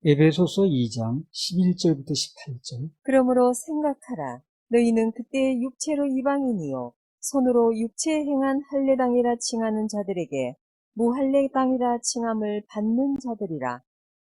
에베소서 2장 11절부터 18절. 그러므로 생각하라. 너희는 그때 육체로 이방인이요 손으로 육체에 행한 할례당이라 칭하는 자들에게 무할례당이라 칭함을 받는 자들이라.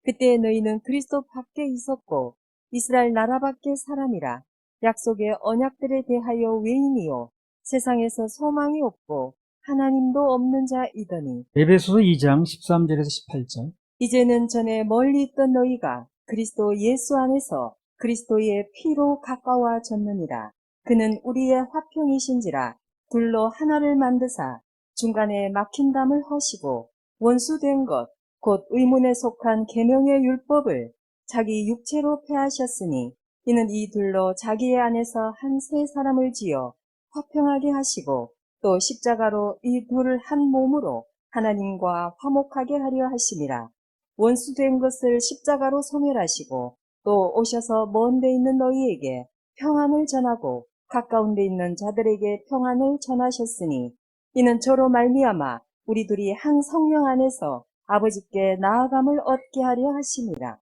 그때 너희는 그리스도 밖에 있었고 이스라엘 나라 밖의 사람이라. 약속의 언약들에 대하여 외인이요 세상에서 소망이 없고 하나님도 없는 자이더니 에베소서 2장 13절에서 18절. 이제는 전에 멀리 있던 너희가 그리스도 예수 안에서 그리스도의 피로 가까워졌느니라. 그는 우리의 화평이신지라 둘로 하나를 만드사 중간에 막힌 담을 허시고 원수된 것 곧 의문에 속한 계명의 율법을 자기 육체로 폐하셨으니 이는 이 둘로 자기의 안에서 한 세 사람을 지어 화평하게 하시고 또 십자가로 이 둘을 한 몸으로 하나님과 화목하게 하려 하심이라. 원수된 것을 십자가로 소멸하시고 또 오셔서 먼 데 있는 너희에게 평안을 전하고 가까운 데 있는 자들에게 평안을 전하셨으니 이는 저로 말미암아 우리 둘이 한 성령 안에서 아버지께 나아감을 얻게 하려 하심이라.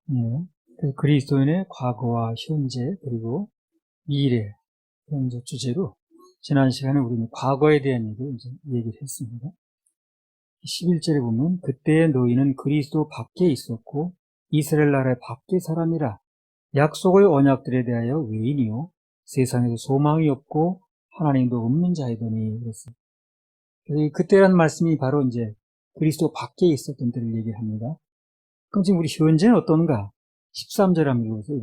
그 그리스도인의 과거와 현재 그리고 미래 그런 이제 주제로 지난 시간에 우리는 과거에 대한 얘기를 했습니다. 11절에 보면 그때의 너희는 그리스도 밖에 있었고 이스라엘 나라의 밖의 사람이라. 약속의 언약들에 대하여 외인이요 세상에서 소망이 없고 하나님도 없는 자이더니 그랬어요. 그래서 그때라는 말씀이 바로 이제 그리스도 밖에 있었던 때를 얘기합니다. 그럼 지금 우리 현재는 어떤가? 13절 한번 읽어보세요.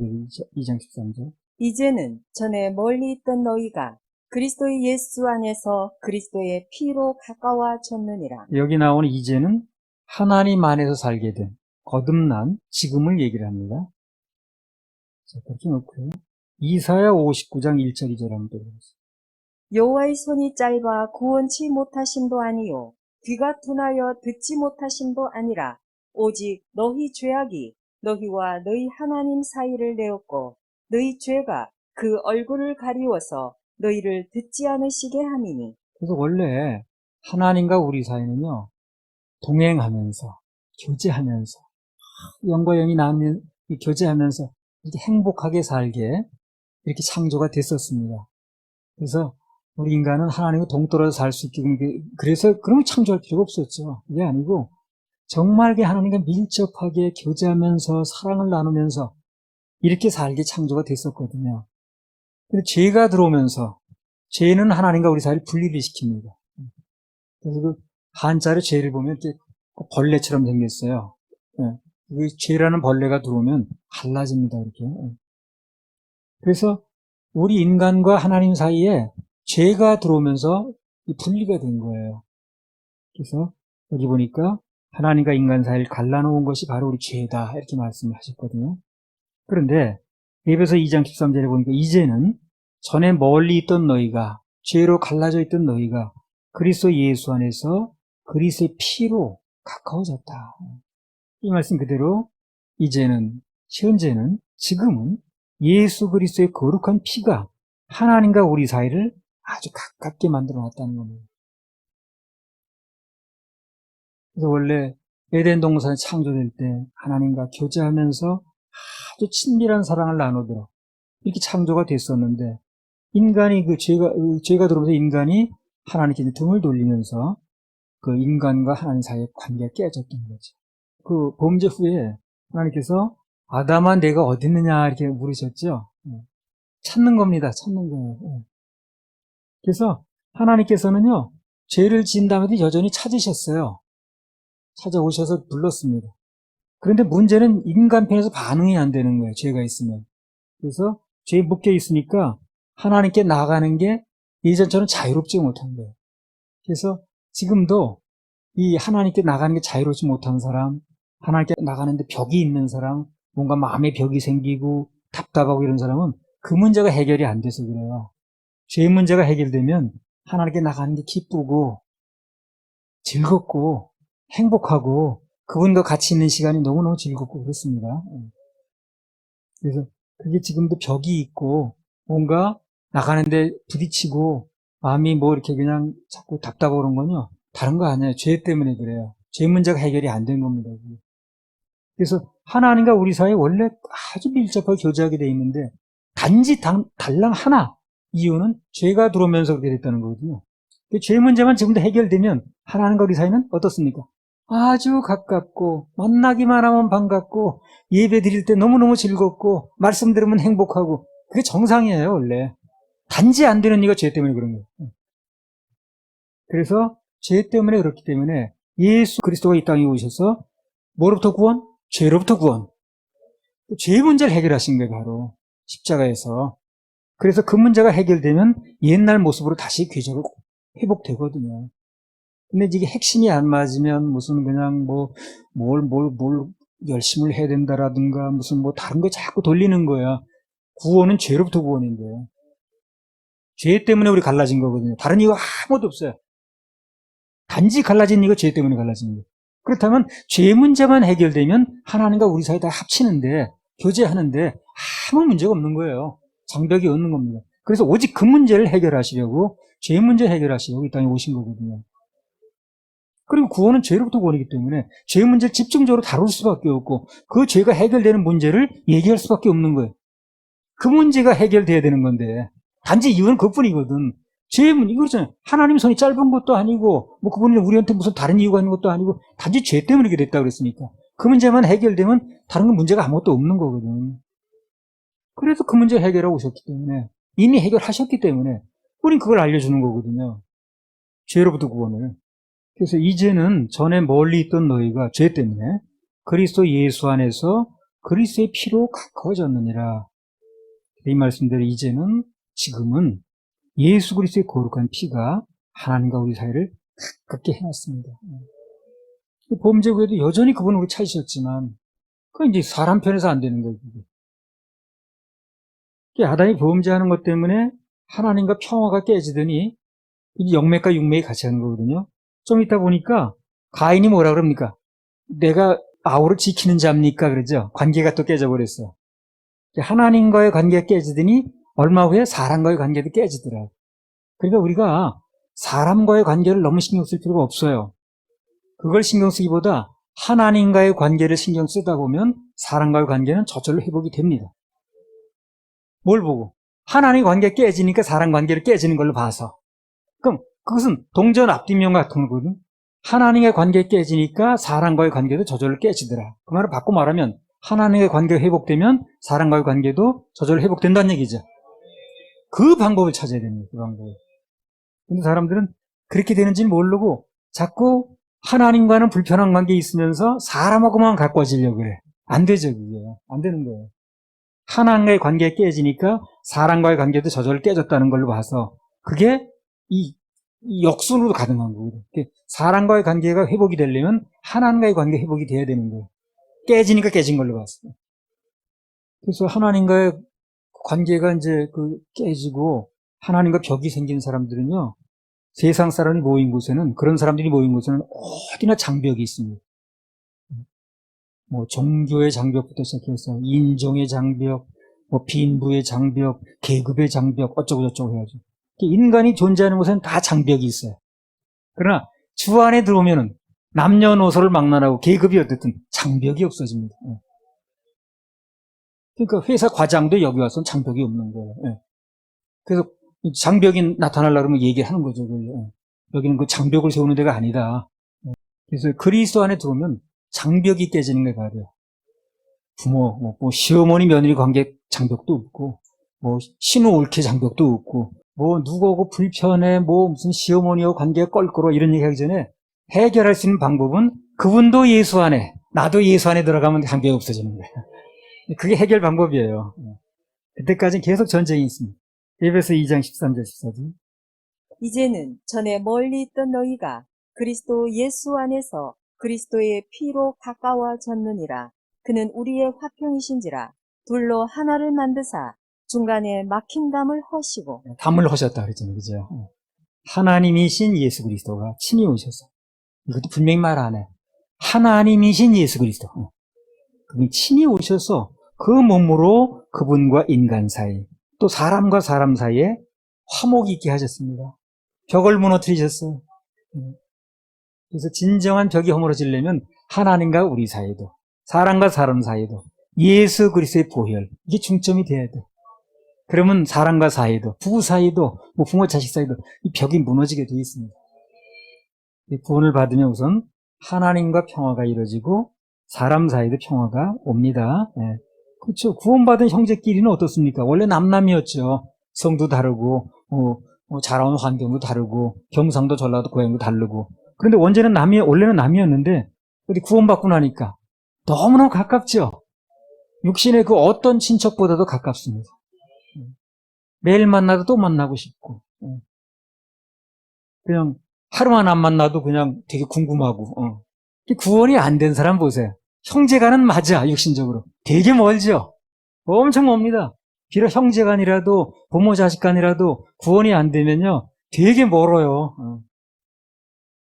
2장 13절. 이제는 전에 멀리 있던 너희가 그리스도의 예수 안에서 그리스도의 피로 가까워졌느니라. 여기 나오는 이제는 하나님 안에서 살게 된 거듭난 지금을 얘기를 합니다. 자, 그렇게 놓고요. 이사야 59장 1절 2절 한번 읽어보세요. 여호와의 손이 짧아 구원치 못하심도 아니요 귀가 둔하여 듣지 못하심도 아니라 오직 너희 죄악이 너희와 너희 하나님 사이를 내었고 너희 죄가 그 얼굴을 가리워서 너희를 듣지 않으시게 함이니. 그래서 원래 하나님과 우리 사이는요, 동행하면서, 교제하면서, 영과 영이 나누면 교제하면서 이렇게 행복하게 살게 이렇게 창조가 됐었습니다. 그래서 우리 인간은 하나님과 동떨어져 살 수 있게, 그래서 그런 창조할 필요가 없었죠. 그게 아니고 정말 하나님과 밀접하게 교제하면서 사랑을 나누면서 이렇게 살게 창조가 됐었거든요. 근데 죄가 들어오면서 죄는 하나님과 우리 사이를 분리를 시킵니다. 그래서 그 한자로 죄를 보면 이렇게 벌레처럼 생겼어요. 그 죄라는 벌레가 들어오면 갈라집니다. 이렇게. 그래서 우리 인간과 하나님 사이에 죄가 들어오면서 분리가 된 거예요. 그래서 여기 보니까 하나님과 인간 사이를 갈라놓은 것이 바로 우리 죄다 이렇게 말씀하셨거든요. 그런데 에베소 2장 13절에 보니까 이제는 전에 멀리 있던 너희가 죄로 갈라져 있던 너희가 그리스도 예수 안에서 그리스도의 피로 가까워졌다. 이 말씀 그대로 이제는 현재는 지금은 예수 그리스도의 거룩한 피가 하나님과 우리 사이를 아주 가깝게 만들어 놨다는 겁니다. 그래서 원래 에덴 동산이 창조될 때 하나님과 교제하면서 아주 친밀한 사랑을 나누도록 이렇게 창조가 됐었는데 인간이 죄가 들어오면서 인간이 하나님께 등을 돌리면서 그 인간과 하나님 사이의 관계가 깨졌던 거죠. 그 범죄 후에 하나님께서 아담아 내가 어디 있느냐 이렇게 물으셨죠. 찾는 겁니다. 찾는 거예요. 그래서 하나님께서는요 죄를 지은 다음에도 여전히 찾으셨어요. 찾아오셔서 불렀습니다. 그런데 문제는 인간 편에서 반응이 안 되는 거예요. 죄가 있으면. 그래서 죄에 묶여 있으니까 하나님께 나가는 게 예전처럼 자유롭지 못한 거예요. 그래서 지금도 이 하나님께 나가는 게 자유롭지 못한 사람, 하나님께 나가는데 벽이 있는 사람, 뭔가 마음에 벽이 생기고 답답하고 이런 사람은 그 문제가 해결이 안 돼서 그래요. 죄 문제가 해결되면 하나님께 나가는 게 기쁘고 즐겁고 행복하고 그분과 같이 있는 시간이 너무너무 즐겁고 그렇습니다. 그래서 그게 지금도 벽이 있고 뭔가 나가는데 부딪히고 마음이 뭐 이렇게 그냥 자꾸 답답하고 그런 건요. 다른 거 아니에요. 죄 때문에 그래요. 죄 문제가 해결이 안 된 겁니다. 그래서 하나님과 우리 사이에 원래 아주 밀접하게 교제하게 돼 있는데 단지 달랑 하나 이유는 죄가 들어오면서 그렇게 됐다는 거거든요. 죄 문제만 지금도 해결되면 하나님과 우리 사이는 어떻습니까? 아주 가깝고 만나기만 하면 반갑고 예배 드릴 때 너무너무 즐겁고 말씀 들으면 행복하고 그게 정상이에요 원래. 단지 안 되는 이유가 죄 때문에 그런 거예요. 그래서 죄 때문에 그렇기 때문에 예수 그리스도가 이 땅에 오셔서 뭐로부터 구원? 죄로부터 구원. 죄 문제를 해결하신 거예요 바로 십자가에서. 그래서 그 문제가 해결되면 옛날 모습으로 다시 귀족이 회복되거든요. 근데 이게 핵심이 안 맞으면 무슨 그냥 뭘 열심을 해야 된다라든가 무슨 다른 거 자꾸 돌리는 거야. 구원은 죄로부터 구원인데. 죄 때문에 우리 갈라진 거거든요. 다른 이유 아무것도 없어요. 단지 갈라진 이유가 죄 때문에 갈라진 거예요. 그렇다면 죄 문제만 해결되면 하나님과 우리 사이 다 합치는데, 교제하는데 아무 문제가 없는 거예요. 장벽이 없는 겁니다. 그래서 오직 그 문제를 해결하시려고, 죄 문제 해결하시려고 이 땅에 오신 거거든요. 그리고 구원은 죄로부터 구원이기 때문에 죄 문제를 집중적으로 다룰 수밖에 없고 그 죄가 해결되는 문제를 얘기할 수밖에 없는 거예요. 그 문제가 해결돼야 되는 건데 단지 이유는 그것뿐이거든. 죄 문제, 이거 그렇잖아요. 하나님 손이 짧은 것도 아니고 그분이 우리한테 무슨 다른 이유가 있는 것도 아니고 단지 죄 때문에 이렇게 됐다고 그랬으니까 그 문제만 해결되면 다른 건 문제가 아무것도 없는 거거든. 그래서 그 문제 해결하고 오셨기 때문에 이미 해결하셨기 때문에 우린 그걸 알려주는 거거든요. 죄로부터 구원을. 그래서 이제는 전에 멀리 있던 너희가 죄 때문에 그리스도 예수 안에서 그리스도의 피로 가까워졌느니라. 이 말씀대로 이제는 지금은 예수 그리스도의 거룩한 피가 하나님과 우리 사이를 가깝게 해놨습니다. 범죄구에도 여전히 그분은 우리 찾으셨지만 그건 이제 사람 편에서 안 되는 거예요. 아담이 범죄하는 것 때문에 하나님과 평화가 깨지더니 이제 영맥과 육맥이 같이 하는 거거든요. 좀 있다 보니까 가인이 뭐라 그럽니까? 내가 아우를 지키는 자입니까? 그러죠. 관계가 또 깨져버렸어. 하나님과의 관계가 깨지더니 얼마 후에 사람과의 관계도 깨지더라. 그러니까 우리가 사람과의 관계를 너무 신경 쓸 필요가 없어요. 그걸 신경 쓰기보다 하나님과의 관계를 신경 쓰다 보면 사람과의 관계는 저절로 회복이 됩니다. 뭘 보고? 하나님의 관계가 깨지니까 사람 관계를 깨지는 걸로 봐서. 그럼 그것은 동전 앞뒷면 같은 거거든. 하나님의 관계가 깨지니까 사람과의 관계도 저절로 깨지더라. 그 말을 바꿔 말하면 하나님의 관계가 회복되면 사람과의 관계도 저절로 회복된다는 얘기죠. 그 방법을 찾아야 됩니다. 그 방법을. 근데 사람들은 그렇게 되는지는 모르고 자꾸 하나님과는 불편한 관계에 있으면서 사람하고만 가까워지려고 그래. 안 되죠, 그게. 안 되는 거예요. 하나님과의 관계가 깨지니까 사람과의 관계도 저절로 깨졌다는 걸로 봐서 그게 이 역순으로 가능한 거거든요. 사람과의 관계가 회복이 되려면 하나님과의 관계가 회복이 돼야 되는 거예요. 깨지니까 깨진 걸로 봤어요. 그래서 하나님과의 관계가 이제 깨지고 하나님과 벽이 생긴 사람들은요, 세상 사람이 모인 곳에는, 그런 사람들이 모인 곳에는 어디나 장벽이 있습니다. 종교의 장벽부터 시작해서 인종의 장벽, 빈부의 장벽, 계급의 장벽, 어쩌고저쩌고 해야죠. 인간이 존재하는 곳에는 다 장벽이 있어요. 그러나 주 안에 들어오면은 남녀노소를 막론하고 계급이 어쨌든 장벽이 없어집니다. 그러니까 회사 과장도 여기 와서는 장벽이 없는 거예요. 그래서 장벽이 나타나려고 그러면 얘기하는 거죠. 여기는 그 장벽을 세우는 데가 아니다. 그래서 그리스도 안에 들어오면 장벽이 깨지는 게 바로 부모, 시어머니 며느리 관계 장벽도 없고, 신우 올케 장벽도 없고, 누구하고 불편해, 무슨 시어머니하고 관계가 껄끄러워 이런 얘기 하기 전에 해결할 수 있는 방법은 그분도 예수 안에, 나도 예수 안에 들어가면 장벽이 없어지는 거예요. 그게 해결 방법이에요. 그때까지는 계속 전쟁이 있습니다. 에베소 2장 13절 14절. 이제는 전에 멀리 있던 너희가 그리스도 예수 안에서 그리스도의 피로 가까워졌느니라. 그는 우리의 화평이신지라 둘로 하나를 만드사 중간에 막힌 담을 허시고. 담을 허셨다 그랬잖아요. 그죠? 하나님이신 예수 그리스도가 친히 오셔서, 이것도 분명히 말 안 해. 하나님이신 예수 그리스도. 그분이 친히 오셔서 그 몸으로 그분과 인간 사이, 또 사람과 사람 사이에 화목이 있게 하셨습니다. 벽을 무너뜨리셨어요. 그래서 진정한 벽이 허물어지려면 하나님과 우리 사이도, 사람과 사람 사이도 예수 그리스도의 보혈, 이게 중점이 돼야 돼. 그러면 사람과 사이도, 부부 사이도, 뭐 부모 자식 사이도 이 벽이 무너지게 돼 있습니다. 구원을 받으면 우선 하나님과 평화가 이루어지고 사람 사이도 평화가 옵니다. 예. 그렇죠. 구원받은 형제끼리는 어떻습니까? 원래 남남이었죠. 성도 다르고, 자라온 환경도 다르고, 경상도 전라도 고향도 다르고. 그런데 원래는 남이었는데, 어디 구원받고 나니까 너무나 가깝죠. 육신의 그 어떤 친척보다도 가깝습니다. 매일 만나도 또 만나고 싶고, 그냥 하루만 안 만나도 그냥 되게 궁금하고, 구원이 안 된 사람 보세요. 형제간은 맞아, 육신적으로. 되게 멀죠? 엄청 멉니다. 비록 형제간이라도, 부모 자식간이라도 구원이 안 되면요, 되게 멀어요.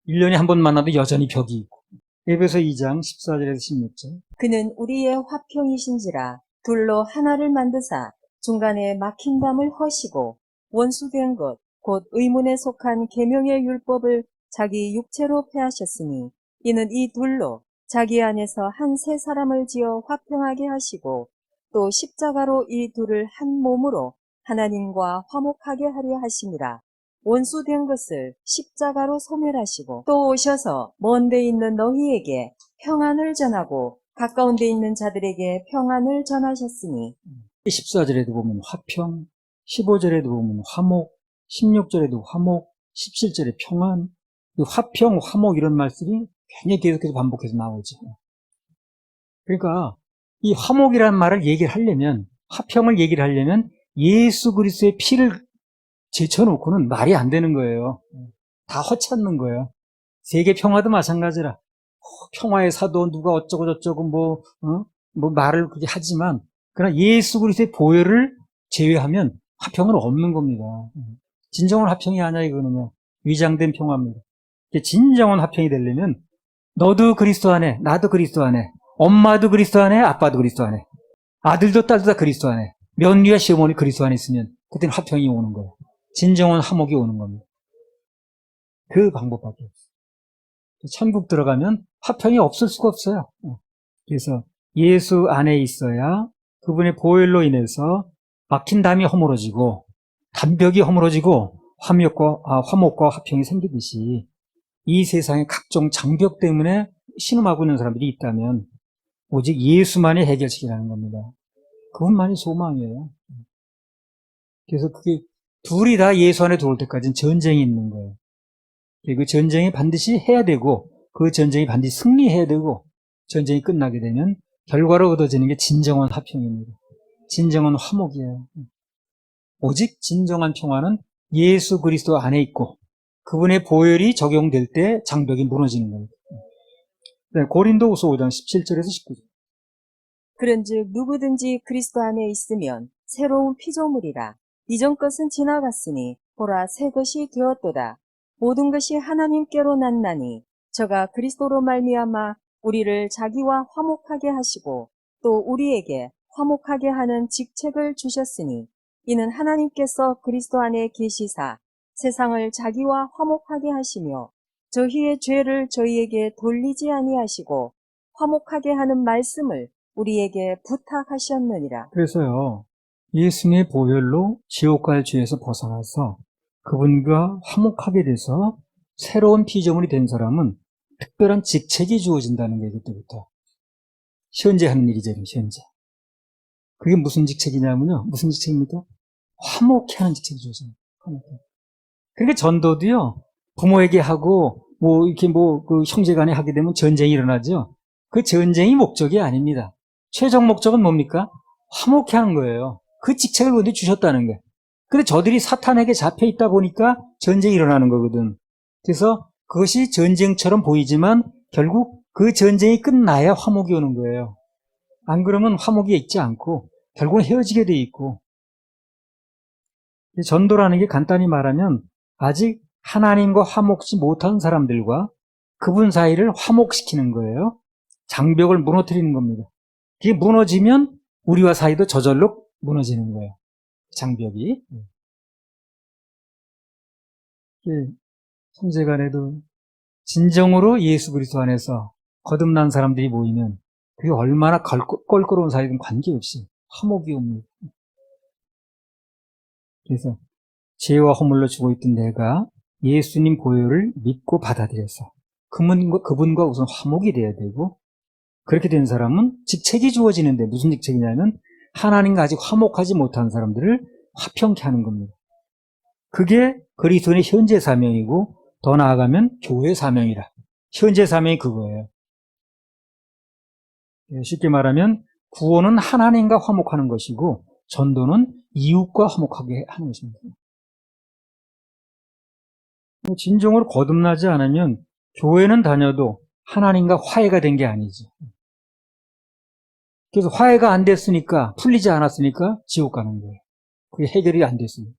1년에 한 번 만나도 여전히 벽이 있고. 에베소 2장 14절에서 16절. 그는 우리의 화평이신지라 둘로 하나를 만드사 중간에 막힌 담을 허시고 원수된 것 곧 의문에 속한 계명의 율법을 자기 육체로 폐하셨으니 이는 이 둘로 자기 안에서 한 새 사람을 지어 화평하게 하시고 또 십자가로 이 둘을 한 몸으로 하나님과 화목하게 하려 하심이라. 원수된 것을 십자가로 소멸하시고 또 오셔서 먼 데 있는 너희에게 평안을 전하고 가까운 데 있는 자들에게 평안을 전하셨으니 14절에도 보면 화평, 15절에도 보면 화목, 16절에도 화목, 17절에 평안, 이 화평, 화목 이런 말씀이 굉장히 계속해서 반복해서 나오죠. 그러니까 이 화목이라는 말을 얘기를 하려면, 화평을 얘기를 하려면 예수 그리스도의 피를 제쳐놓고는 말이 안 되는 거예요. 다 허찾는 거예요. 세계 평화도 마찬가지라. 평화의 사도 누가 어쩌고 저쩌고 뭐 말을 그렇게 하지만 그러나 예수 그리스도의 보혈을 제외하면 화평은 없는 겁니다. 진정한 화평이 아니야 이거는요. 위장된 평화입니다. 진정한 화평이 되려면 너도 그리스도 안에, 나도 그리스도 안에, 엄마도 그리스도 안에, 아빠도 그리스도 안에, 아들도 딸도 다 그리스도 안에, 며느리와 시어머니 그리스도 안에 있으면 그때는 화평이 오는 거예요. 진정한 화목이 오는 겁니다. 그 방법밖에 없어요. 천국 들어가면 화평이 없을 수가 없어요. 그래서 예수 안에 있어야 그분의 보혈로 인해서 막힌 담이 허물어지고 담벽이 허물어지고 화목과 화평이 생기듯이 이 세상의 각종 장벽 때문에 신음하고 있는 사람들이 있다면 오직 예수만이 해결책이라는 겁니다. 그분만이 소망이에요. 그래서 그게 둘이 다 예수 안에 들어올 때까지는 전쟁이 있는 거예요. 그 전쟁이 반드시 해야 되고 그 전쟁이 반드시 승리해야 되고 전쟁이 끝나게 되면 결과로 얻어지는 게 진정한 화평입니다. 진정한 화목이에요. 오직 진정한 평화는 예수 그리스도 안에 있고 그분의 보혈이 적용될 때 장벽이 무너지는 겁니다. 네, 고린도후서 5장 17절에서 19절. 그런즉 누구든지 그리스도 안에 있으면 새로운 피조물이라. 이전 것은 지나갔으니 보라 새 것이 되었도다. 모든 것이 하나님께로 났나니 저가 그리스도로 말미암아 우리를 자기와 화목하게 하시고 또 우리에게 화목하게 하는 직책을 주셨으니 이는 하나님께서 그리스도 안에 계시사 세상을 자기와 화목하게 하시며 저희의 죄를 저희에게 돌리지 아니하시고 화목하게 하는 말씀을 우리에게 부탁하셨느니라. 그래서요, 예수님의 보혈로 지옥과의 죄에서 벗어나서 그분과 화목하게 돼서 새로운 피조물이 된 사람은 특별한 직책이 주어진다는 게 그때부터 현재 하는 일이죠. 현재. 그게 무슨 직책이냐면요. 무슨 직책입니까? 화목해 하는 직책이 주어집니다. 화목해. 그러니까 전도도요. 부모에게 하고 이렇게 그 형제간에 하게 되면 전쟁이 일어나죠. 그 전쟁이 목적이 아닙니다. 최종 목적은 뭡니까? 화목해 하는 거예요. 그 직책을 그들이 주셨다는 거예요. 근데 저들이 사탄에게 잡혀 있다 보니까 전쟁이 일어나는 거거든. 그래서 그것이 전쟁처럼 보이지만 결국 그 전쟁이 끝나야 화목이 오는 거예요. 안 그러면 화목이 있지 않고 결국은 헤어지게 돼 있고. 전도라는 게 간단히 말하면 아직 하나님과 화목지 못한 사람들과 그분 사이를 화목시키는 거예요. 장벽을 무너뜨리는 겁니다. 그게 무너지면 우리와 사이도 저절로 무너지는 거예요. 장벽이. 형제간에도 진정으로 예수 그리스도 안에서 거듭난 사람들이 모이면 그게 얼마나 껄끄러운 사이든 관계없이 화목이 옵니다. 그래서 죄와 허물로 죽어 있던 내가 예수님 보혈을 믿고 받아들여서 그분과 우선 화목이 돼야 되고, 그렇게 된 사람은 직책이 주어지는데, 무슨 직책이냐면 하나님과 아직 화목하지 못한 사람들을 화평케 하는 겁니다. 그게 그리스도인의 현재 사명이고, 더 나아가면 교회 사명이라. 현재 사명이 그거예요. 쉽게 말하면 구원은 하나님과 화목하는 것이고, 전도는 이웃과 화목하게 하는 것입니다. 진정으로 거듭나지 않으면 교회는 다녀도 하나님과 화해가 된 게 아니지. 그래서 화해가 안 됐으니까, 풀리지 않았으니까 지옥 가는 거예요. 그게 해결이 안 됐습니다.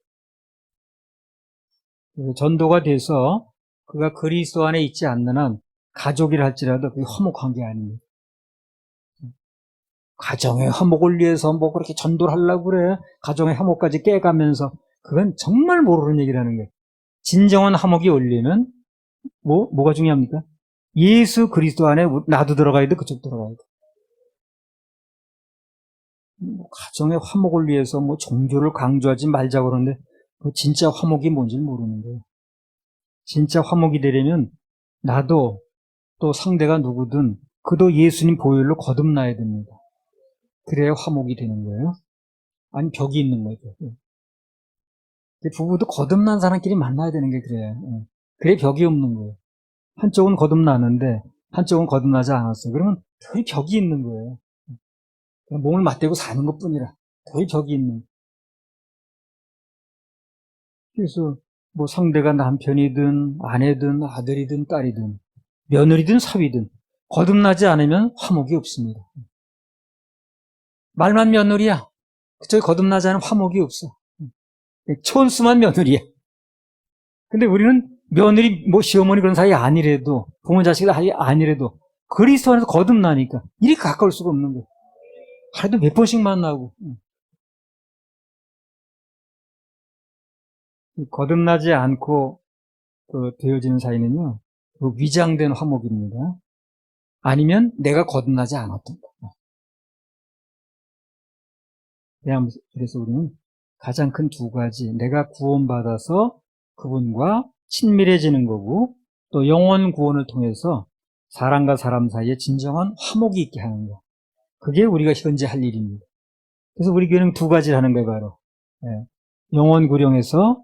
전도가 돼서 그가 그리스도 안에 있지 않는 한 가족이라 할지라도 그게 화목한 게 아닙니다. 가정의 화목을 위해서 뭐 그렇게 전도를 하려고 그래. 가정의 화목까지 깨가면서, 그건 정말 모르는 얘기라는 거예요. 진정한 화목이 올리는 뭐가 중요합니까? 예수 그리스도 안에 나도 들어가야 돼, 그쪽 들어가야 돼. 가정의 화목을 위해서 종교를 강조하지 말자고 그러는데, 진짜 화목이 뭔지 모르는 거예요. 진짜 화목이 되려면 나도 또 상대가 누구든 그도 예수님 보혈로 거듭나야 됩니다. 그래야 화목이 되는 거예요. 아니, 벽이 있는 거죠. 부부도 거듭난 사람끼리 만나야 되는 게 그래요. 그래 벽이 없는 거예요. 한쪽은 거듭나는데 한쪽은 거듭나지 않았어요. 그러면 더 벽이 있는 거예요. 그냥 몸을 맞대고 사는 것뿐이라 더 벽이 있는 거예요. 그래서 상대가 남편이든 아내든 아들이든 딸이든 며느리든 사위든 거듭나지 않으면 화목이 없습니다. 말만 며느리야. 그쪽에 거듭나지 않으면 화목이 없어. 촌수만 며느리야. 근데 우리는 며느리, 시어머니 그런 사이 아니래도, 부모 자식 사이 아니래도, 그리스도 안에서 거듭나니까, 이리 가까울 수가 없는 거예요. 하루도 몇 번씩 만나고. 거듭나지 않고 되어지는 사이는요, 위장된 화목입니다. 아니면 내가 거듭나지 않았던 거. 그래서 우리는 가장 큰 두 가지, 내가 구원받아서 그분과 친밀해지는 거고, 또 영원 구원을 통해서 사람과 사람 사이에 진정한 화목이 있게 하는 거. 그게 우리가 현재 할 일입니다. 그래서 우리 교회는 두 가지를 하는 거예요, 바로. 영원 구령에서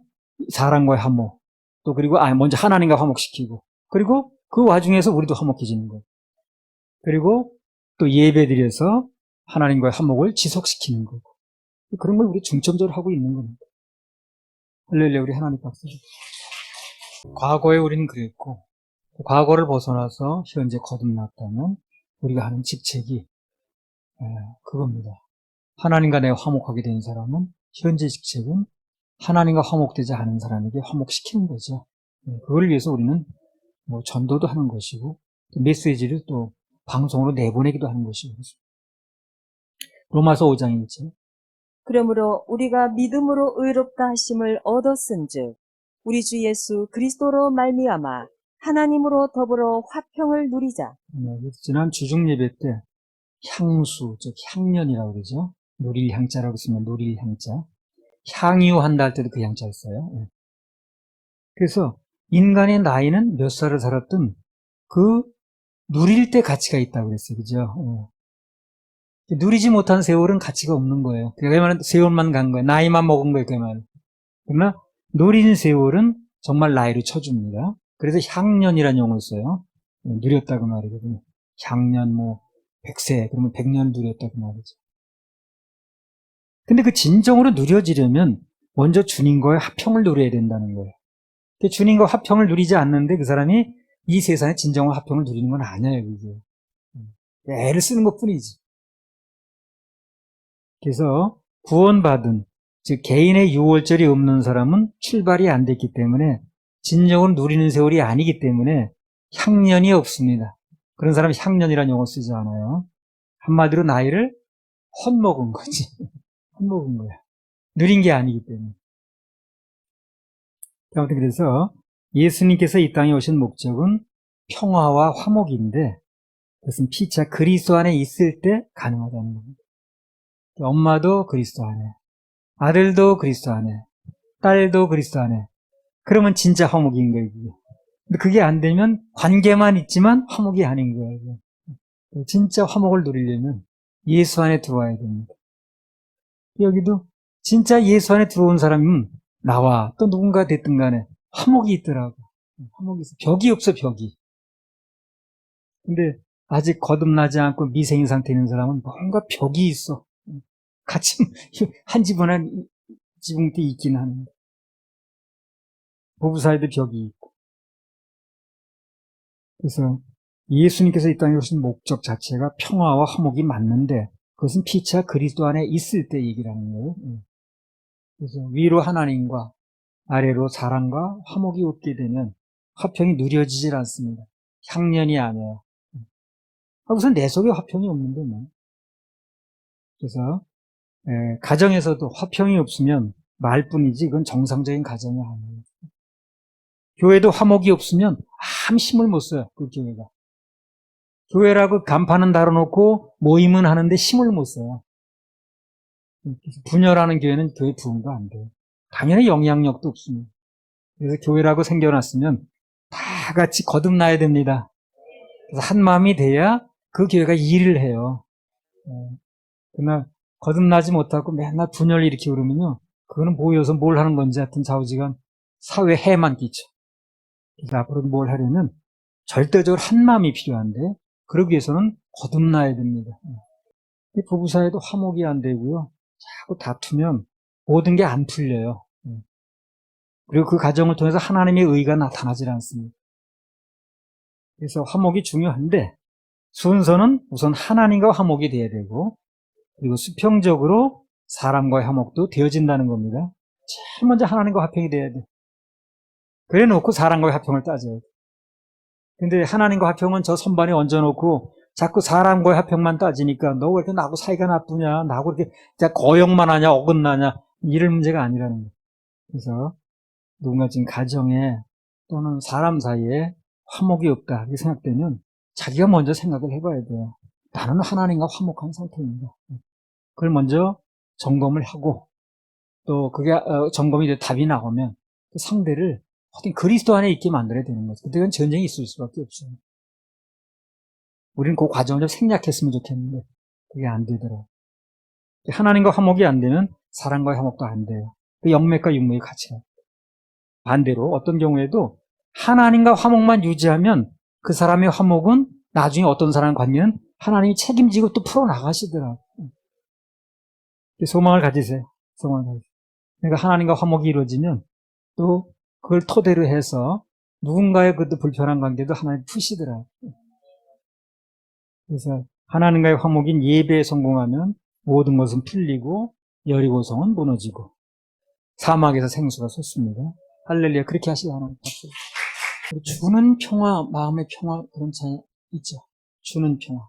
사람과의 화목, 또 그리고 먼저 하나님과 화목시키고, 그리고 그 와중에서 우리도 화목해지는 거예요. 그리고 또 예배드려서 하나님과의 화목을 지속시키는 거고. 그런 걸 우리 중점적으로 하고 있는 겁니다. 할렐루야, 우리 하나님 박수. 과거에 우리는 그랬고, 과거를 벗어나서 현재 거듭났다면 우리가 하는 직책이 그겁니다. 하나님과 내가 화목하게 된 사람은 현재 직책은 하나님과 화목되지 않은 사람에게 화목시키는 거죠. 그걸 위해서 우리는 전도도 하는 것이고, 메시지를 또 방송으로 내보내기도 하는 것이고. 로마서 5장 1절. 그러므로 우리가 믿음으로 의롭다 하심을 얻었은즉 우리 주 예수 그리스도로 말미암아 하나님으로 더불어 화평을 누리자. 지난 주중 예배 때 향수, 즉 향년이라고 그러죠. 누릴 향자라고 쓰면 누릴 향자. 향유한다 할 때도 그 향자였어요. 그래서 인간의 나이는 몇 살을 살았든 그 누릴 때 가치가 있다고 그랬어요. 그죠? 누리지 못한 세월은 가치가 없는 거예요. 그 말은 세월만 간 거예요. 나이만 먹은 거예요. 그 말은. 그러나 누린 세월은 정말 나이로 쳐줍니다. 그래서 향년이라는 용어를 써요. 누렸다고 말이거든요. 향년 100세, 그러면 100년 누렸다고 말이죠. 근데 그 진정으로 누려지려면 먼저 주님과의 화평을 누려야 된다는 거예요. 주님과 화평을 누리지 않는데 그 사람이 이 세상에 진정한 화평을 누리는 건 아니에요. 그게. 애를 쓰는 것 뿐이지. 그래서 구원받은, 즉 개인의 유월절이 없는 사람은 출발이 안 됐기 때문에 진정으로 누리는 세월이 아니기 때문에 향년이 없습니다. 그런 사람이 향년이라는 용어 쓰지 않아요. 한마디로 나이를 헛먹은 거지. 헛먹은 거야. 누린 게 아니기 때문에. 아무튼 그래서 예수님께서 이 땅에 오신 목적은 평화와 화목인데 그것은 피차 그리스도 안에 있을 때 가능하다는 겁니다. 엄마도 그리스도 안에, 아들도 그리스도 안에, 딸도 그리스도 안에. 그러면 진짜 화목인 거예요. 그게. 근데 그게 안 되면 관계만 있지만 화목이 아닌 거예요. 진짜 화목을 누리려면 예수 안에 들어와야 됩니다. 여기도 진짜 예수 안에 들어온 사람은 나와 또 누군가 됐든 간에 화목이 있더라고. 화목이 있어. 벽이 없어, 벽이. 근데 아직 거듭나지 않고 미생인 상태에 있는 사람은 뭔가 벽이 있어. 같이 한 지붕 한 지붕대 있긴 하는데 부부 사이도 벽이 있고. 그래서 예수님께서 이 땅에 오신 목적 자체가 평화와 화목이 맞는데 그것은 피차 그리스도 안에 있을 때 얘기라는 거예요. 그래서 위로 하나님과 아래로 사랑과 화목이 없게 되면 화평이 누려지질 않습니다. 향연이 아니에요. 우선 내 속에 화평이 없는데 뭐. 그래서 가정에서도 화평이 없으면 말뿐이지 그건 정상적인 가정이 아니에요. 교회도 화목이 없으면 아무 힘을 못 써요. 그 교회가. 교회라고 간판은 달아놓고 모임은 하는데 힘을 못 써요. 분열하는 교회는 교회 부흥도 안 돼요. 당연히 영향력도 없습니다. 그래서 교회라고 생겨났으면 다 같이 거듭나야 됩니다. 그래서 한 마음이 돼야 그 교회가 일을 해요. 그러나 거듭나지 못하고 맨날 분열을 일으키고 그러면요. 그거는 모여서 뭘 하는 건지 하여튼 좌우지간 사회에 해만 끼쳐. 그래서 앞으로 뭘 하려면 절대적으로 한 마음이 필요한데 그러기 위해서는 거듭나야 됩니다. 부부 사이도 화목이 안 되고요. 자꾸 다투면 모든 게 안 풀려요. 그리고 그 가정을 통해서 하나님의 의가 나타나질 않습니다. 그래서 화목이 중요한데 순서는 우선 하나님과 화목이 돼야 되고 그리고 수평적으로 사람과의 화목도 되어진다는 겁니다. 제일 먼저 하나님과 화평이 돼야 돼. 그래 놓고 사람과의 화평을 따져야 돼. 근데 하나님과 화평은 저 선반에 얹어놓고 자꾸 사람과의 화평만 따지니까 너 왜 이렇게 나하고 사이가 나쁘냐, 나하고 이렇게 거역만 하냐, 어긋나냐 이럴 문제가 아니라는 거예요. 그래서 누군가 지금 가정에 또는 사람 사이에 화목이 없다 이렇게 생각되면 자기가 먼저 생각을 해봐야 돼요. 나는 하나님과 화목한 상태입니다. 그걸 먼저 점검을 하고 또 그게 점검이 돼 답이 나오면 그 상대를 어떤 그리스도 안에 있게 만들어야 되는 거죠. 그때는 전쟁이 있을 수밖에 없어요. 우리는 그 과정을 좀 생략했으면 좋겠는데 그게 안 되더라고요. 하나님과 화목이 안 되면 사람과의 화목도 안 돼요. 그 영맥과 육맥이 같이 가요. 반대로 어떤 경우에도 하나님과 화목만 유지하면 그 사람의 화목은 나중에 어떤 사람의 관계는 하나님이 책임지고 또 풀어나가시더라고요. 소망을 가지세요. 소망을 가지세요. 그러니까 하나님과 화목이 이루어지면 또 그걸 토대로 해서 누군가의 그것도 불편한 관계도 하나님 푸시더라고요. 그래서 하나님과의 화목인 예배에 성공하면 모든 것은 풀리고 여리고성은 무너지고 사막에서 생수가 솟습니다. 할렐루야. 그렇게 하시고 하나님 박수. 주는 평화, 마음의 평화 그런 차이 있죠. 주는 평화.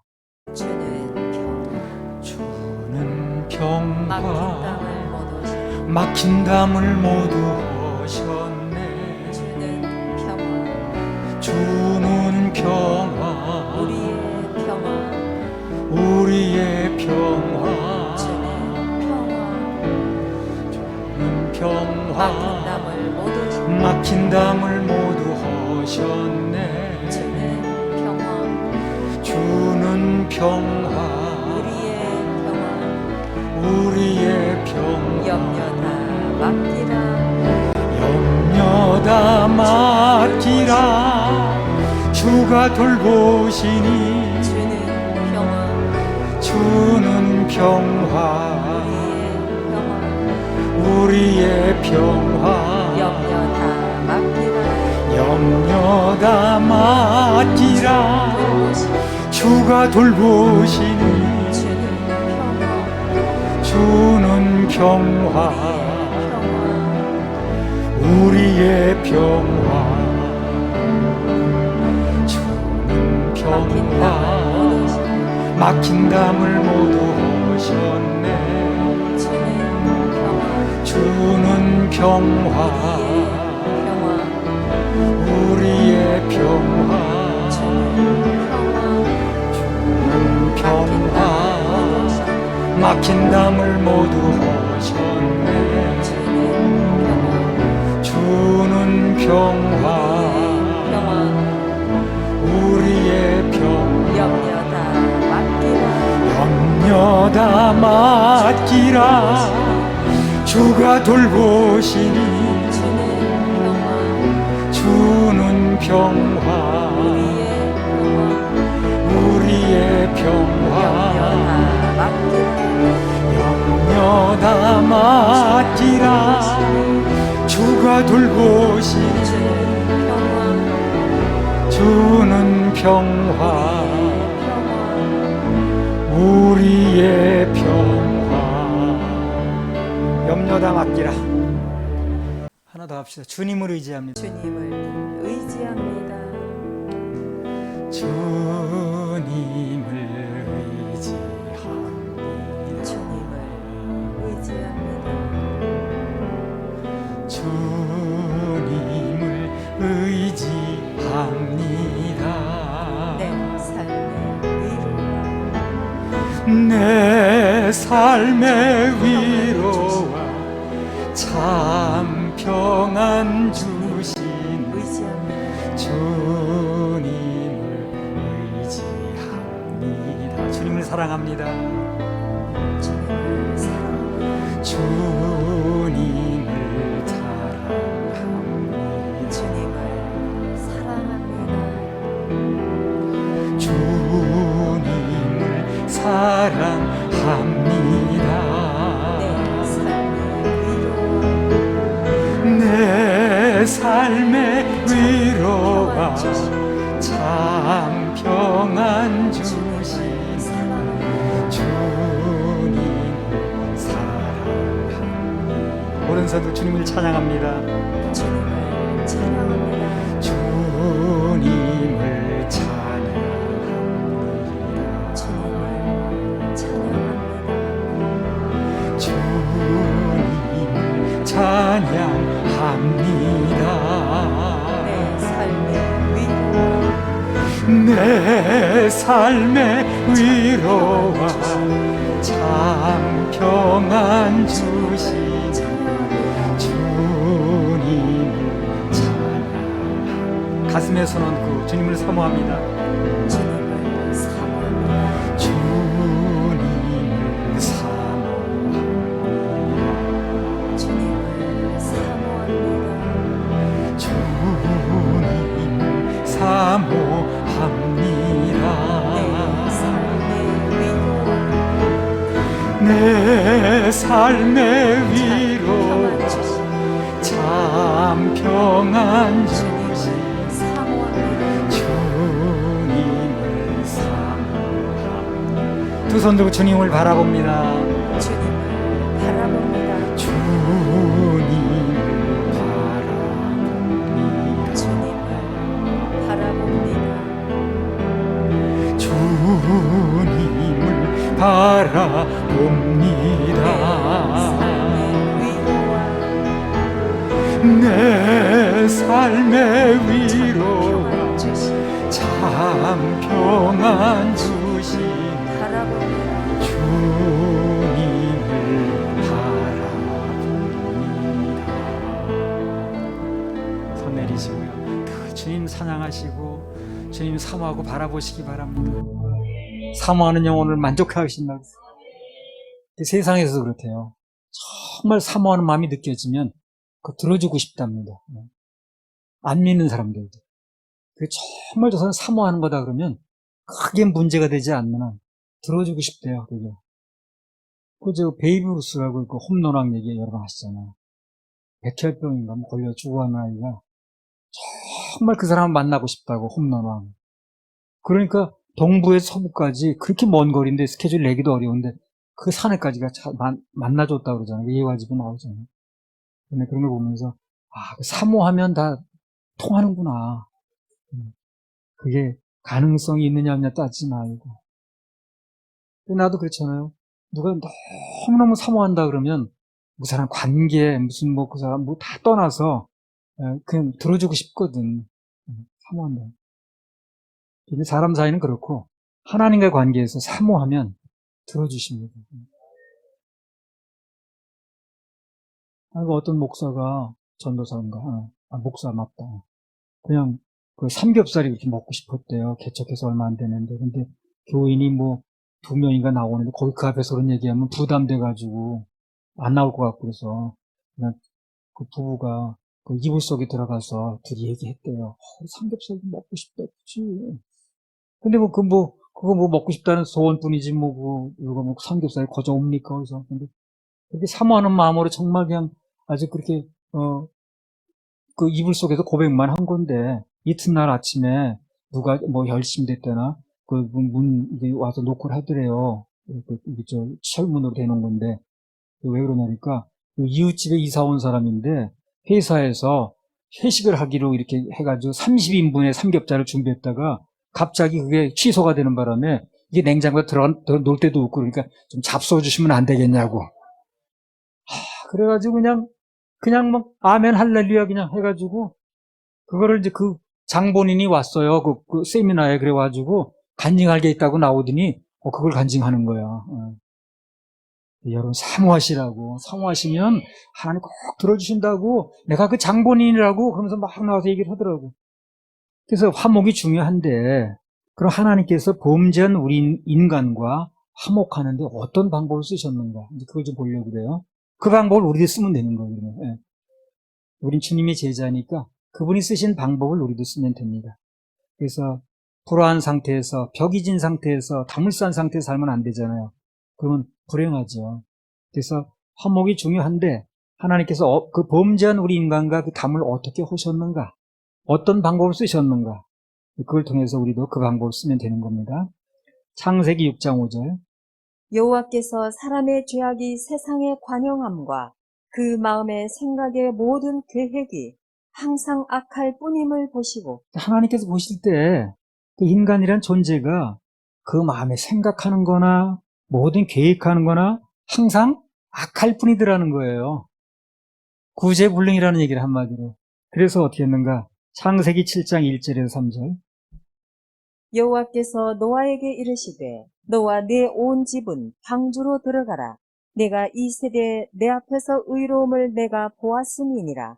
주는 평화. 막힌 담을 모두 허셨네. 주는 평화. 우리의 평화. 주는 평화. 막힌 담을 모두 허셨네. 주는 평화. 우리의 평화. 염려 다 맡기라. 주가 돌보시니. 주는 평화. 우리의 평화. 염려 다 맡기라. 주가 돌보시니. 주는 평화. 우리의 평화. 주는 평화. 막힌 담을 모두 허셨네. 주는 평화. 우리의 평화. 막힌 담을 모두 허셨네. 주는 평화 우리의 평화 염려다 맡기라. 주가 돌보시니 주는 평화 우리의 평화 염려다 맡기라. 주가 돌보시니 주는 평화 우리의 평화. 염려다 맡기라. 하나 더 합시다. 주님을 의지합니다. 주님을 의지합니다. 주님을 의지합니다. 주님을 의지합니다. 주님을 의지합니다. 내 삶의 위로와 참 평안 주신 주님을 의지합니다. 주님을 사랑합니다. 주님을 사랑합니다. 주님을 사랑합니다. 내 삶의 위로와 참 평안 주신 주님을 사랑합니다. 오른손도 주님을 찬양합니다. 주님을 찬양합니다. 주님을 찬양합니다. 주님을 찬양합니다. 주님을 찬양합니다. 내 삶의 위로와 참 평안 주신 주님을 찬양. 가슴에 손 얹고 주님을 사모합니다. 주님을 사모합니다. 주님을 사모합니다. 주님을 사모합니다. 주님을 사모합니다. 내 삶의 위로와 참 평안 주신 주님을 사모합니다. 두 손 들고 주님을 바라봅니다. 주님을 바라봅니다. 주님을 바라봅니다. 주님을 바라봅니다. 주님을 바라봅니다. 내 삶의 위로와 참 평안 주신 주님을 바라봅니다. 손 내리시고요. 주님 찬양하시고 주님 사모하고 바라보시기 바랍니다. 사모하는 영혼을 만족하신다고. 세상에서도 그렇대요. 정말 사모하는 마음이 느껴지면 그거 들어주고 싶답니다. 안 믿는 사람들도. 정말 저 사람 사모하는 거다 그러면 크게 문제가 되지 않는 한 들어주고 싶대요. 그게. 저 베이브 루스라고 그 홈런왕 얘기 여러 번 하시잖아요. 백혈병인가 뭐 걸려 죽어가는 아이가 정말 그 사람을 만나고 싶다고 홈런왕. 그러니까 동부에서 서부까지 그렇게 먼 거리인데 스케줄 내기도 어려운데 그 산에까지가 만나줬다 그러잖아요. 예화집에 나오잖아요. 근데 그런 걸 보면서 사모하면 다 통하는구나. 그게 가능성이 있느냐 없느냐 따지지 말고. 나도 그렇잖아요. 누가 너무너무 사모한다 그러면 그 사람 관계 무슨 뭐 그 사람 뭐 다 떠나서 그냥 들어주고 싶거든. 사모한다. 근데 사람 사이는 그렇고 하나님과의 관계에서 사모하면 들어주십니다. 아니, 그 어떤 목사가, 전도사인가, 목사 맞다. 그냥 그 삼겹살이 그렇게 먹고 싶었대요. 개척해서 얼마 안 되는데. 근데 교인이 뭐 2명인가 나오는데 거기 그 앞에서 그런 얘기하면 부담돼가지고 안 나올 것 같고 그래서 그냥 그 부부가 그 이불 속에 들어가서 둘이 얘기했대요. 삼겹살도 먹고 싶다, 그치? 근데 그거 뭐 먹고 싶다는 소원뿐이지, 이거 뭐 삼겹살이 거저 옵니까? 그래서. 근데 그렇게 사모하는 마음으로 정말 그냥 아주 그렇게, 그 이불 속에서 고백만 한 건데, 이튿날 아침에 누가 뭐 열심됐다나, 이제 와서 노크를 하더래요. 철문으로 대놓은 건데, 왜 그러냐니까, 그 이웃집에 이사 온 사람인데, 회사에서 회식을 하기로 이렇게 해가지고 30인분의 삼겹살을 준비했다가, 갑자기 그게 취소가 되는 바람에, 이게 냉장고에 놓을 때도 없고, 그러니까 좀 잡숴 주시면 안 되겠냐고. 그래가지고 그냥 막, 아멘 할렐루야 그냥 해가지고, 그거를 이제 그 장본인이 왔어요. 그 세미나에 그래가지고, 간증할 게 있다고 나오더니, 그걸 간증하는 거야. 여러분, 사모하시면 하나님 꼭 들어주신다고, 내가 그 장본인이라고 그러면서 막 나와서 얘기를 하더라고. 그래서 화목이 중요한데, 그럼 하나님께서 범죄한 우리 인간과 화목하는데 어떤 방법을 쓰셨는가? 이제 그걸 좀 보려고 그래요. 그 방법을 우리도 쓰면 되는 거예요. 예. 우린 주님의 제자니까 그분이 쓰신 방법을 우리도 쓰면 됩니다. 그래서 불화한 상태에서, 벽이 진 상태에서, 담을 쌓은 상태에서 살면 안 되잖아요. 그러면 불행하죠. 그래서 화목이 중요한데 하나님께서 그 범죄한 우리 인간과 그 담을 어떻게 하셨는가? 어떤 방법을 쓰셨는가? 그걸 통해서 우리도 그 방법을 쓰면 되는 겁니다. 창세기 6장 5절. 여호와께서 사람의 죄악이 세상에 관영함과 그 마음의 생각의 모든 계획이 항상 악할 뿐임을 보시고 하나님께서 보실 때 그 인간이란 존재가 그 마음에 생각하는 거나 모든 계획하는 거나 항상 악할 뿐이더라는 거예요. 구제불능이라는 얘기를 한마디로. 그래서 어떻게 했는가? 창세기 7장 1절에서 3절. 여호와께서 노아에게 이르시되 너와 네 온 집은 방주로 들어가라. 내가 이 세대에 내 앞에서 의로움을 내가 보았음이니라.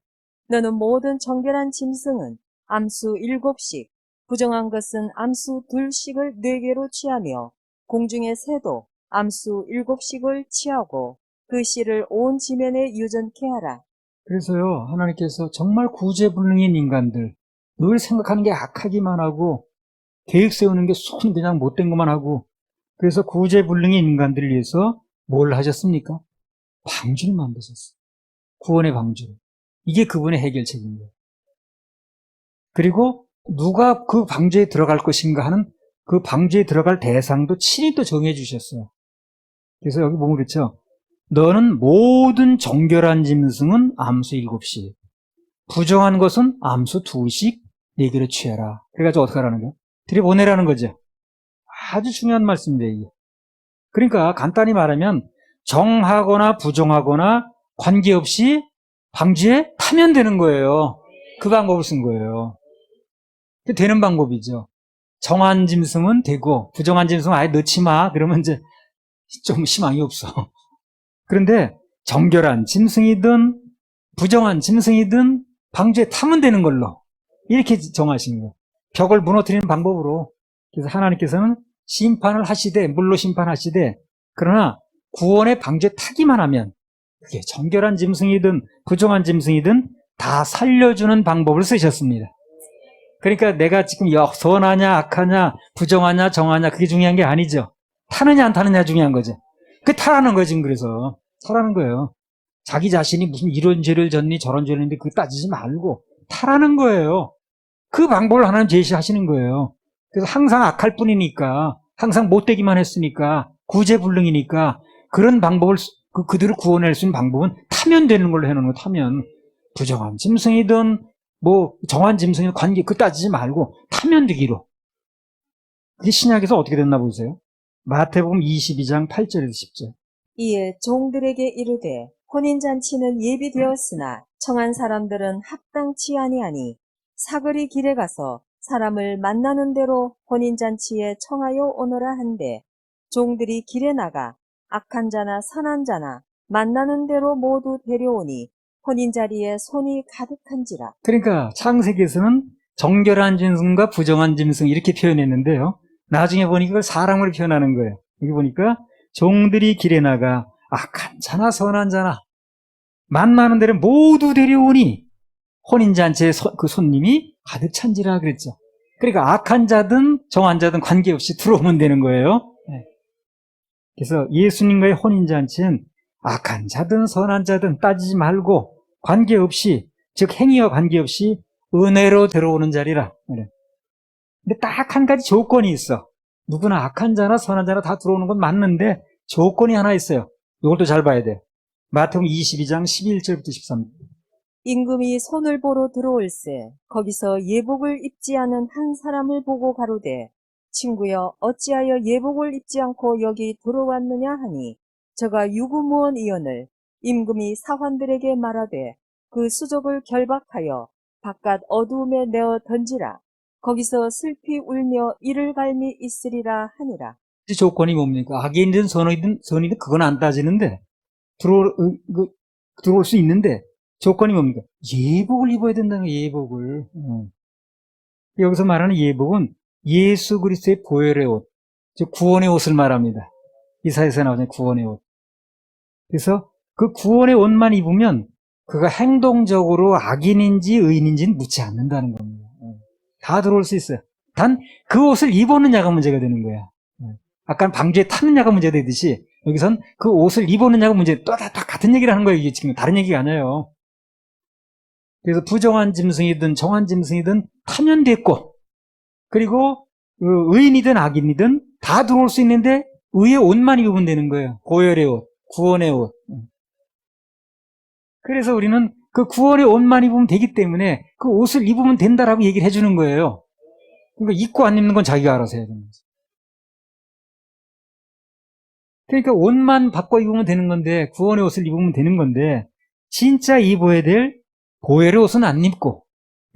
너는 모든 정결한 짐승은 암수 7씩, 부정한 것은 암수 2씩을 4개로 취하며 공중의 새도 암수 7씩을 취하고 그 씨를 온 지면에 유전케 하라. 그래서요, 하나님께서 정말 구제불능인 인간들, 늘 생각하는 게 악하기만 하고, 계획 세우는 게 손 그냥 못된 것만 하고, 그래서 구제불능인 인간들을 위해서 뭘 하셨습니까? 방주를 만드셨어요. 구원의 방주를. 이게 그분의 해결책입니다. 그리고 누가 그 방주에 들어갈 것인가 하는 그 방주에 들어갈 대상도 친히 또 정해 주셨어요. 그래서 여기 보면 그렇죠. 너는 모든 정결한 짐승은 암수 7씩, 부정한 것은 암수 2씩 4개로 취해라. 그래가지고 어떻게 하라는 거예요? 들여보내라는 거죠. 아주 중요한 말씀인데, 이게. 그러니까 간단히 말하면 정하거나 부정하거나 관계없이 방주에 타면 되는 거예요. 그 방법을 쓴 거예요. 되는 방법이죠. 정한 짐승은 되고 부정한 짐승은 아예 넣지 마. 그러면 이제 좀 희망이 없어. 그런데 정결한 짐승이든 부정한 짐승이든 방주에 타면 되는 걸로 이렇게 정하신 거예요. 벽을 무너뜨리는 방법으로. 그래서 하나님께서는 심판을 하시되, 물로 심판하시되, 그러나 구원의 방주에 타기만 하면 그게 정결한 짐승이든 부정한 짐승이든 다 살려주는 방법을 쓰셨습니다. 그러니까 내가 지금 선하냐 악하냐 부정하냐 정하냐 그게 중요한 게 아니죠. 타느냐 안 타느냐 중요한 거죠. 그 타라는 거지. 그래서 타라는 거예요. 자기 자신이 무슨 이런 죄를 졌니 저런 죄를 했는데 그거 따지지 말고 타라는 거예요. 그 방법을 하나님 제시하시는 거예요. 그래서 항상 악할 뿐이니까, 항상 못되기만 했으니까, 구제불능이니까 그런 방법을 그들을 구원할 수 있는 방법은 타면 되는 걸로 해놓는 거. 타면 부정한 짐승이든 뭐 정한 짐승이든 관계 그 따지지 말고 타면 되기로. 그게 신약에서 어떻게 됐나 보세요. 마태복음 22장 8절에서 10절. 이에 종들에게 이르되 혼인잔치는 예비되었으나 청한 사람들은 합당치 아니하니 사거리 길에 가서 사람을 만나는 대로 혼인잔치에 청하여 오너라 한데 종들이 길에 나가 악한 자나 선한 자나 만나는 대로 모두 데려오니 혼인자리에 손이 가득한지라. 그러니까 창세기에서는 정결한 짐승과 부정한 짐승 이렇게 표현했는데요. 나중에 보니까 그걸 사람으로 표현하는 거예요. 여기 보니까 종들이 길에 나가 악한 자나 선한 자나 만나는 데를 모두 데려오니 혼인잔치에 그 손님이 가득 찬지라 그랬죠. 그러니까 악한 자든 정한 자든 관계없이 들어오면 되는 거예요. 그래서 예수님과의 혼인잔치는 악한 자든 선한 자든 따지지 말고 관계없이, 즉 행위와 관계없이 은혜로 들어오는 자리라. 근데 딱 한 가지 조건이 있어. 누구나 악한 자나 선한 자나 다 들어오는 건 맞는데 조건이 하나 있어요. 이것도 잘 봐야 돼. 마태복음 22장 11절부터 13절. 임금이 손을 보러 들어올세 거기서 예복을 입지 않은 한 사람을 보고 가로되 친구여 어찌하여 예복을 입지 않고 여기 들어왔느냐 하니 저가 유구무원이언을 임금이 사환들에게 말하되 그 수족을 결박하여 바깥 어두움에 내어 던지라. 거기서 슬피 울며 이를 갈미 있으리라 하니라. 이 조건이 뭡니까? 악인이든 선이든 그건 안 따지는데 들어올 수 있는데 조건이 뭡니까? 예복을 입어야 된다는 거예요. 예복을. 여기서 말하는 예복은 예수 그리스도의 보혈의 옷, 즉 구원의 옷을 말합니다. 이사야에서 나오는 구원의 옷. 그래서 그 구원의 옷만 입으면 그가 행동적으로 악인인지 의인인지는 묻지 않는다는 겁니다. 다 들어올 수 있어요. 단 그 옷을 입었느냐가 문제가 되는 거야. 아까 방주에 탔느냐가 문제가 되듯이 여기선 그 옷을 입었느냐가 문제, 또 다 같은 얘기를 하는 거예요. 이게 지금 다른 얘기가 아니에요. 그래서 부정한 짐승이든 정한 짐승이든 타면 됐고, 그리고 의인이든 악인이든 다 들어올 수 있는데 의의 옷만 입으면 되는 거예요. 보혈의 옷, 구원의 옷. 그래서 우리는 그 구원의 옷만 입으면 되기 때문에 그 옷을 입으면 된다라고 얘기를 해주는 거예요. 그러니까 입고 안 입는 건 자기가 알아서 해야 되는 거죠. 그러니까 옷만 바꿔 입으면 되는 건데, 구원의 옷을 입으면 되는 건데, 진짜 입어야 될 보혈의 옷은 안 입고,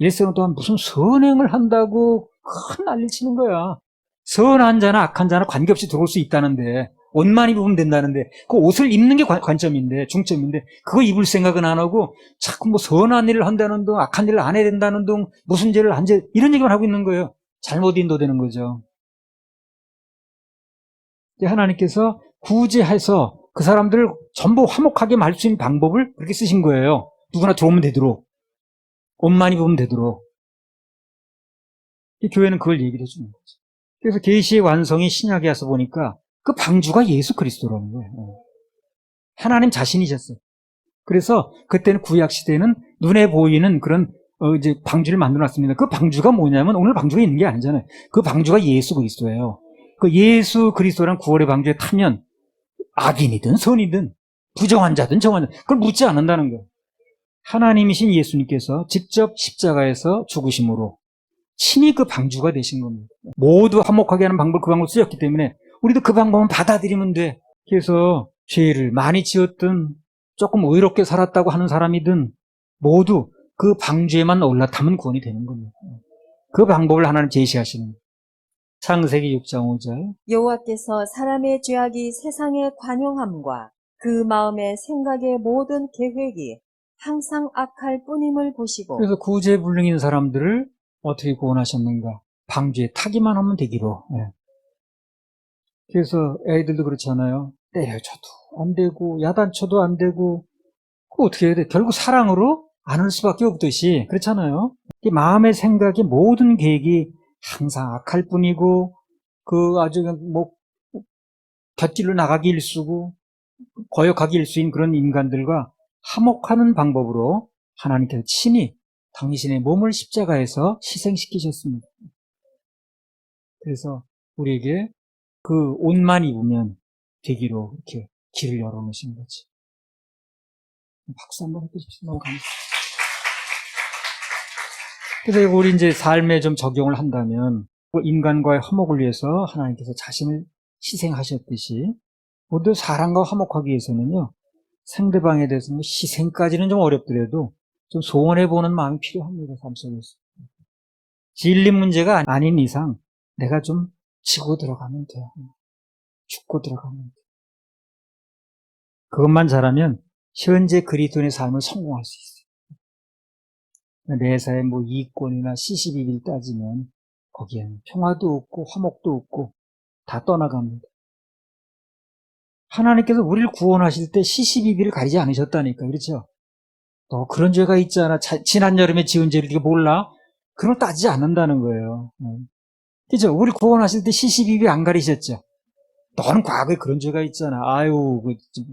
예수는 또한 무슨 선행을 한다고 큰 난리를 치는 거야. 선한 자나 악한 자나 관계없이 들어올 수 있다는데, 옷만 입으면 된다는데, 그 옷을 입는 게 관점인데, 중점인데, 그거 입을 생각은 안 하고, 자꾸 뭐 선한 일을 한다는 둥, 악한 일을 안 해야 된다는 둥, 무슨 죄를 안 죄, 이런 얘기만 하고 있는 거예요. 잘못 인도되는 거죠. 하나님께서 구제해서 그 사람들을 전부 화목하게 말 수 있는 방법을 그렇게 쓰신 거예요. 누구나 들어오면 되도록. 옷만 입으면 되도록. 이 교회는 그걸 얘기를 해주는 거죠. 그래서 계시의 완성이 신약에 와서 보니까 그 방주가 예수 그리스도라는 거예요. 하나님 자신이셨어요. 그래서 그때는 구약 시대는 눈에 보이는 그런 이제 방주를 만들어놨습니다. 그 방주가 뭐냐면 오늘 방주가 있는 게 아니잖아요. 그 방주가 예수 그리스도예요. 그 예수 그리스도란 구원의 방주에 타면 악인이든 선이든 부정한 자든 정한 자, 그걸 묻지 않는다는 거예요. 하나님이신 예수님께서 직접 십자가에서 죽으심으로 친히 그 방주가 되신 겁니다. 모두 화목하게 하는 방법, 그 방법을 쓰였기 때문에 우리도 그 방법은 받아들이면 돼. 그래서 죄를 많이 지었든 조금 의롭게 살았다고 하는 사람이든 모두 그 방주에만 올라타면 구원이 되는 겁니다. 그 방법을 하나님 제시하시는 거예요. 창세기 6장 5절. 여호와께서 사람의 죄악이 세상에 관용함과 그 마음의 생각의 모든 계획이 항상 악할 뿐임을 보시고. 그래서 구제불능인 사람들을 어떻게 구원하셨는가? 방주에 타기만 하면 되기로. 그래서 애들도 그렇잖아요. 때려쳐도 안 되고 야단쳐도 안 되고 그거 어떻게 해야 돼? 결국 사랑으로 안을 수밖에 없듯이 그렇잖아요. 이 마음의 생각의 모든 계획이 항상 악할 뿐이고 그 아주 뭐 곁길로 나가기 일쑤고 거역하기 일쑤인 그런 인간들과 화목하는 방법으로 하나님께서 친히 당신의 몸을 십자가에서 희생시키셨습니다. 그래서 우리에게 그 옷만 입으면 되기로 이렇게 길을 열어놓으신 거지. 박수 한번 해주십시오. 너무 감사합니다. 그래서 우리 이제 삶에 좀 적용을 한다면 인간과의 화목을 위해서 하나님께서 자신을 희생하셨듯이 모두 사람과 화목하기 위해서는요. 상대방에 대해서는 희생까지는 좀 어렵더라도 좀 소원해보는 마음이 필요합니다. 삶 속에서. 진리 문제가 아닌 이상 내가 좀 치고 들어가면 돼요. 죽고 들어가면 돼요. 그것만 잘하면 현재 그리스도인의 삶을 성공할 수 있어요. 매사에 뭐 이권이나 시시비비를 따지면 거기에는 평화도 없고 화목도 없고 다 떠나갑니다. 하나님께서 우리를 구원하실 때 시시비비를 가리지 않으셨다니까. 그렇죠? 너 그런 죄가 있잖아. 지난 여름에 지은 죄를 네가 몰라? 그런 거 따지지 않는다는 거예요. 그죠? 우리 구원하실 때 시시비비 안 가리셨죠? 너는 과거에 그런 죄가 있잖아. 아유,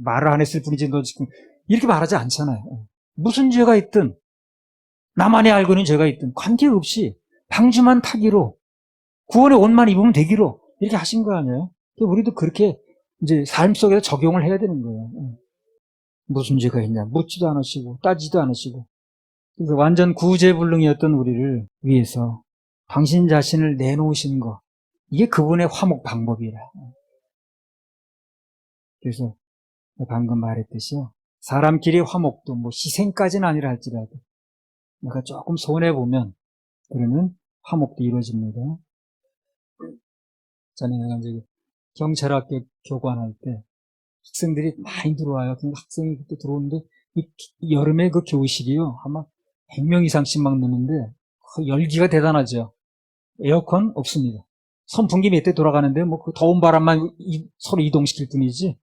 말을 안 했을 뿐이지 너 지금 이렇게 말하지 않잖아요. 무슨 죄가 있든 나만이 알고 있는 죄가 있든 관계없이 방주만 타기로 구원의 옷만 입으면 되기로 이렇게 하신 거 아니에요? 우리도 그렇게 이제 삶 속에서 적용을 해야 되는 거예요. 무슨 죄가 있냐 묻지도 않으시고 따지도 않으시고 그래서 완전 구제불능이었던 우리를 위해서 당신 자신을 내놓으신 거 이게 그분의 화목 방법이라. 그래서 방금 말했듯이요. 사람끼리 화목도 뭐 희생까지는 아니라 할지라도 내가 조금 손해보면 그러면 화목도 이루어집니다. 전에 내가 이제 경찰학교 교관할 때 학생들이 많이 들어와요. 그 학생이 그때 들어오는데 이 여름에 그 교실이요. 아마 100명 이상씩 막 넣는데 그 열기가 대단하죠. 에어컨 없습니다. 선풍기 몇 대 돌아가는데 뭐 그 더운 바람만 서로 이동시킬 뿐이지.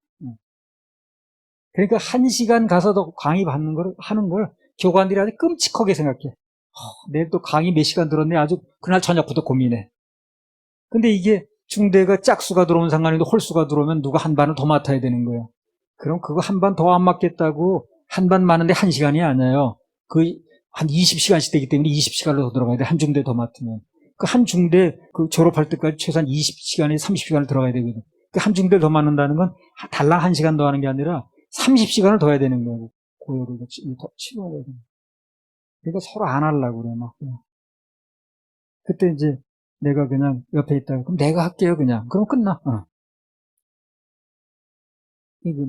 그러니까 1시간 가서 더 강의 받는 걸 하는 걸 교관들이 아주 끔찍하게 생각해. 내일 또 강의 몇 시간 들었네. 아주 그날 저녁부터 고민해. 근데 이게 중대가 짝수가 들어오면 상관인데 홀수가 들어오면 누가 한 반을 더 맡아야 되는 거예요. 그럼 그거 한 반 더 안 맡겠다고 한 반 많은데 1시간이 아니에요. 그 한 20시간씩 되기 때문에 20시간을 더 들어가야 돼. 한 중대 더 맡으면. 그 한 중대 그 졸업할 때까지 최소한 20시간에 30시간을 들어가야 되거든. 그 한 중대를 더 맡는다는 건 달랑 1시간 더 하는 게 아니라 30시간을 더 해야 되는 거고. 고요를 치료해야 돼. 그러니까 서로 안 하려고 그래, 막. 그때 이제 내가 그냥 옆에 있다가, 그럼 내가 할게요, 그냥. 그럼 끝나.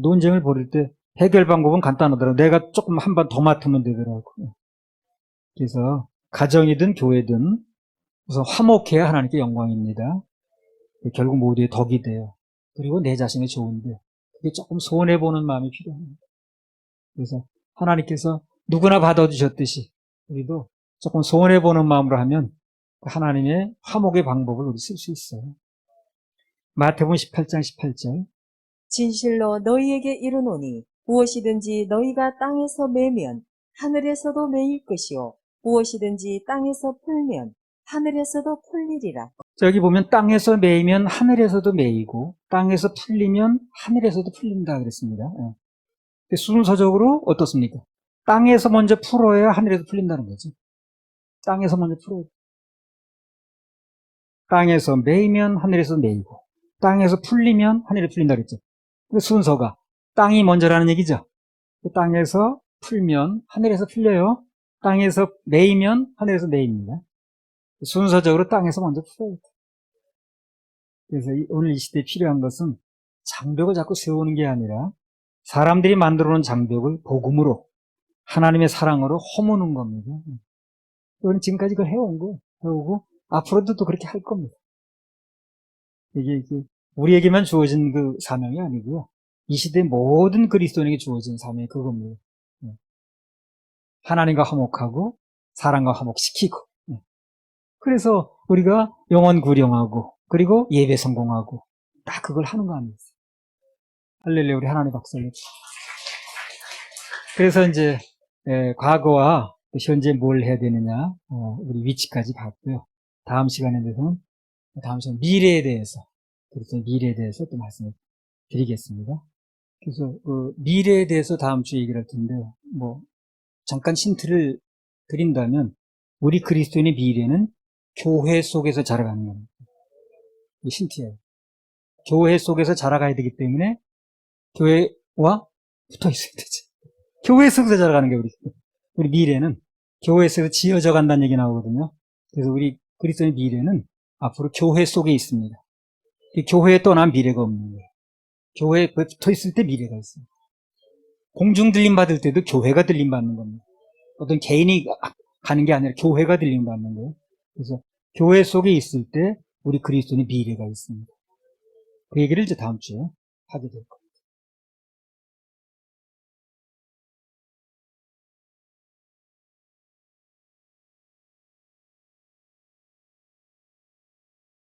논쟁을 벌일 때 해결 방법은 간단하더라고. 내가 조금 한 번 더 맡으면 되더라고. 그래서 가정이든 교회든 우선 화목해야 하나님께 영광입니다. 결국 모두의 덕이 돼요. 그리고 내 자신이 좋은데 그게 조금 손해보는 마음이 필요합니다. 그래서 하나님께서 누구나 받아주셨듯이 우리도 조금 손해보는 마음으로 하면 하나님의 화목의 방법을 우리 쓸 수 있어요. 마태복음 18장 18절 진실로 너희에게 이르노니 무엇이든지 너희가 땅에서 매면 하늘에서도 매일 것이요 무엇이든지 땅에서 풀면 하늘에서도 풀리리라. 여기 보면 땅에서 매이면 하늘에서도 매이고 땅에서 풀리면 하늘에서도 풀린다 그랬습니다. 순서적으로 어떻습니까? 땅에서 먼저 풀어야 하늘에서 풀린다는 거죠. 땅에서 먼저 풀어야 땅에서 매이면 하늘에서 매이고 땅에서 풀리면 하늘에 풀린다 그랬죠. 그 순서가 땅이 먼저라는 얘기죠. 땅에서 풀면 하늘에서 풀려요. 땅에서 매이면 하늘에서 매입니다. 순서적으로 땅에서 먼저 풀어야 돼. 그래서 오늘 이 시대에 필요한 것은 장벽을 자꾸 세우는 게 아니라 사람들이 만들어 놓은 장벽을 복음으로 하나님의 사랑으로 허무는 겁니다. 우리는 지금까지 그걸 해온 거예요. 해오고 앞으로도 또 그렇게 할 겁니다. 이게 우리에게만 주어진 그 사명이 아니고요. 이 시대 모든 그리스도인에게 주어진 사명이 그겁니다. 하나님과 화목하고 사람과 화목시키고 그래서 우리가 영원 구령하고 그리고 예배 성공하고 다 그걸 하는 거 아니겠어요? 할렐루야 우리 하나님 박사님. 그래서 이제 과거와 현재 뭘 해야 되느냐 우리 위치까지 봤고요. 다음 시간에 대해서는 미래에 대해서 그래서 미래에 대해서 또 말씀을 드리겠습니다. 그래서 미래에 대해서 다음 주에 얘기를 할 텐데 뭐 잠깐 힌트를 드린다면 우리 그리스도인의 미래는 교회 속에서 자라가는 겁니다. 이 힌트예요. 교회 속에서 자라가야 되기 때문에 교회와 붙어 있어야 되지. 교회 속에서 자라가는 게 우리 미래는 교회 속에서 지어져 간다는 얘기 나오거든요. 그래서 우리 그리스도의 미래는 앞으로 교회 속에 있습니다. 교회에 떠난 미래가 없는 거예요. 교회에 붙어 있을 때 미래가 있어요. 공중 들림 받을 때도 교회가 들림 받는 겁니다. 어떤 개인이 가는 게 아니라 교회가 들림 받는 거예요. 그래서 교회 속에 있을 때 우리 그리스도의 미래가 있습니다. 그 얘기를 이제 다음 주에 하게 될 거예요.